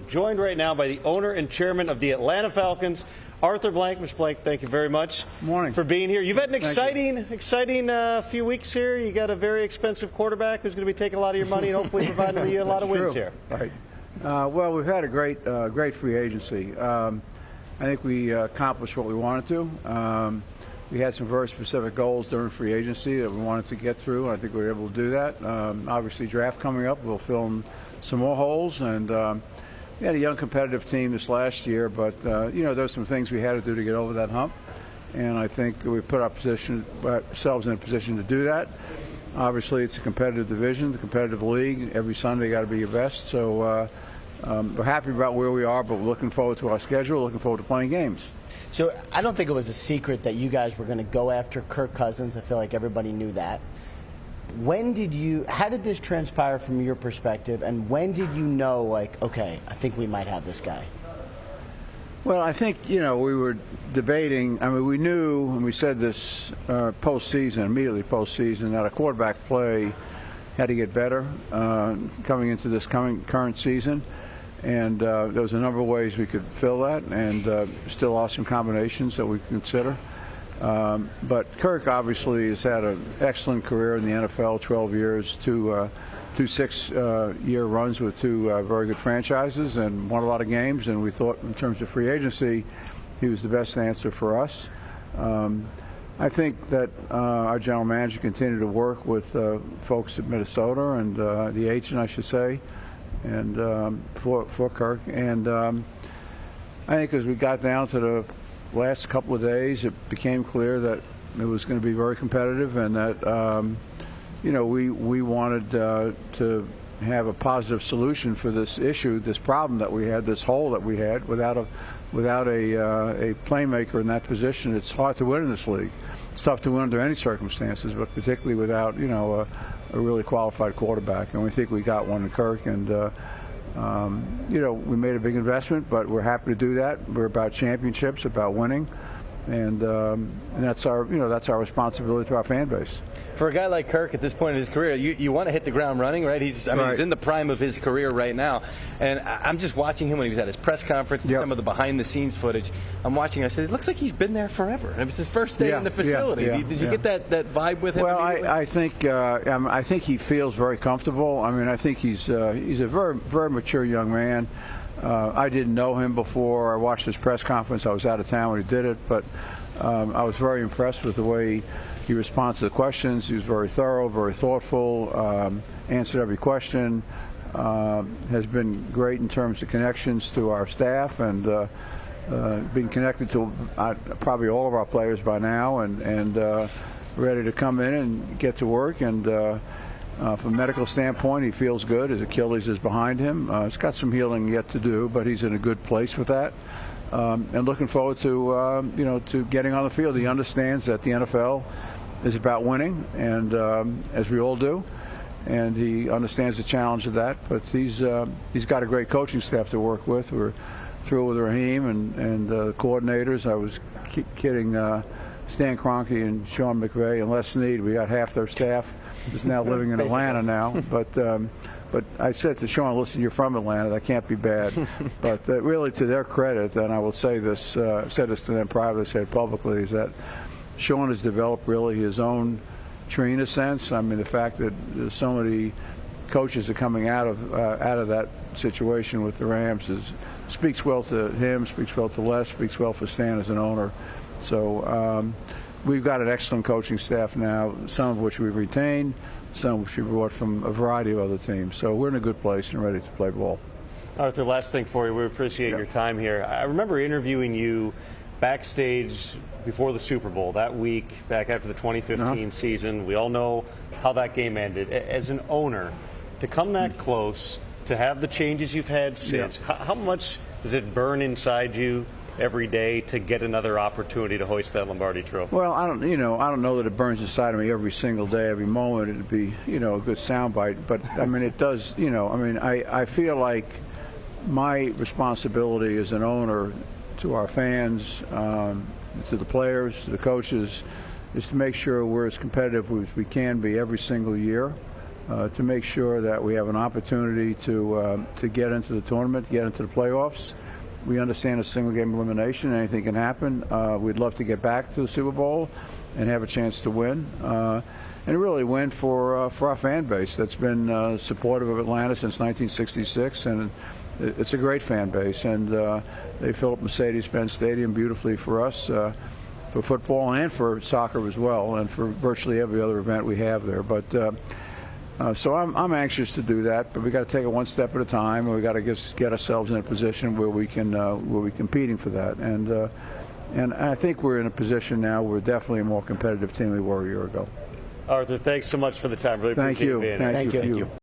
joined right now by the owner and chairman of the Atlanta Falcons, Arthur Blank. Mr. Blank, thank you very much for being here. You've had an exciting few weeks here. You got a very expensive quarterback who's going to be taking a lot of your money and hopefully providing you a lot of wins here. Right. Well, we've had a great free agency. I think we accomplished what we wanted to. We had some very specific goals during free agency that we wanted to get through, and I think we were able to do that. Obviously, draft coming up, we'll fill in some more holes, and we had a young competitive team this last year, but there's some things we had to do to get over that hump, and I think we put ourselves in a position to do that. Obviously, it's a competitive division, the competitive league. Every Sunday got to be your best, so we're happy about where we are, but we're looking forward to our schedule, looking forward to playing games. So I don't think it was a secret that you guys were going to go after Kirk Cousins. I feel like everybody knew that. How did this transpire from your perspective, and when did you know, like, okay, I think we might have this guy? Well, I think, we were debating. I mean, we knew, and we said this immediately postseason, that a quarterback play had to get better coming into this current season. And there was a number of ways we could fill that, and still awesome combinations that we consider. But Kirk obviously has had an excellent career in the NFL, 12 years, two 6-year runs with two very good franchises, and won a lot of games. And we thought, in terms of free agency, he was the best answer for us. I think that our general manager continued to work with folks at Minnesota and the agent, I should say, and for Kirk. And I think as we got down to the last couple of days, it became clear that it was going to be very competitive, and that we wanted to have a positive solution for this issue, this problem that we had, this hole that we had. Without a playmaker in that position, it's hard to win in this league. It's tough to win under any circumstances, but particularly without a really qualified quarterback. And we think we got one in Kirk, and we made a big investment, but we're happy to do that. We're about championships, about winning, and that's our responsibility to our fan base. For a guy like Kirk at this point in his career, you want to hit the ground running, right? He's in the prime of his career right now, and I'm just watching him when he was at his press conference and some of the behind-the-scenes footage. I'm watching. I said, it looks like he's been there forever. It was his first day in the facility. Did you get that vibe with him? Well, I think he feels very comfortable. I mean, I think he's a very, very mature young man. I didn't know him before I watched his press conference. I was out of town when he did it, but I was very impressed with the way he responded to the questions. He was very thorough, very thoughtful, answered every question, has been great in terms of connections to our staff, and been connected to probably all of our players by now, and ready to come in and get to work. And from a medical standpoint, he feels good. His Achilles is behind him. He's got some healing yet to do, but he's in a good place with that. And looking forward to getting on the field. He understands that the NFL is about winning, and as we all do, and he understands the challenge of that. But he's got a great coaching staff to work with. We're through with Raheem and the coordinators. I was kidding Stan Kroenke and Sean McVay and Les Snead. We got half their staff is now living in Atlanta now, But I said to Sean, listen, you're from Atlanta. That can't be bad. But really, to their credit, and I will say this, I've said this to them privately, said it publicly, is that Sean has developed really his own tree in a sense. I mean, the fact that so many coaches are coming out of that situation with the Rams speaks well to him, speaks well to Les, speaks well for Stan as an owner. So we've got an excellent coaching staff now, some of which we've retained, some of which we brought from a variety of other teams. So we're in a good place and ready to play ball. Arthur, last thing for you. We appreciate your time here. I remember interviewing you backstage before the Super Bowl that week, back after the 2015 season. We all know how that game ended. As an owner, to come that close, to have the changes you've had since, how much does it burn inside you every day to get another opportunity to hoist that Lombardi Trophy? Well, I don't know that it burns inside of me every single day, every moment. It'd be, a good soundbite. But I mean, it does. I feel like my responsibility as an owner to our fans, to the players, to the coaches, is to make sure we're as competitive as we can be every single year. to make sure that we have an opportunity to get into the tournament, get into the playoffs. We understand a single game elimination, anything can happen. We'd love to get back to the Super Bowl and have a chance to win. And really win for our fan base that's been supportive of Atlanta since 1966, and it's a great fan base. And they fill up Mercedes-Benz Stadium beautifully for us, for football and for soccer as well, and for virtually every other event we have there. But so I'm anxious to do that, but we got to take it one step at a time, and we got to get ourselves in a position where we can where we're competing for that. And I think we're in a position now where we're definitely a more competitive team than we were a year ago. Arthur, thanks so much for the time. Really Thank appreciate you. you being here. Thank you.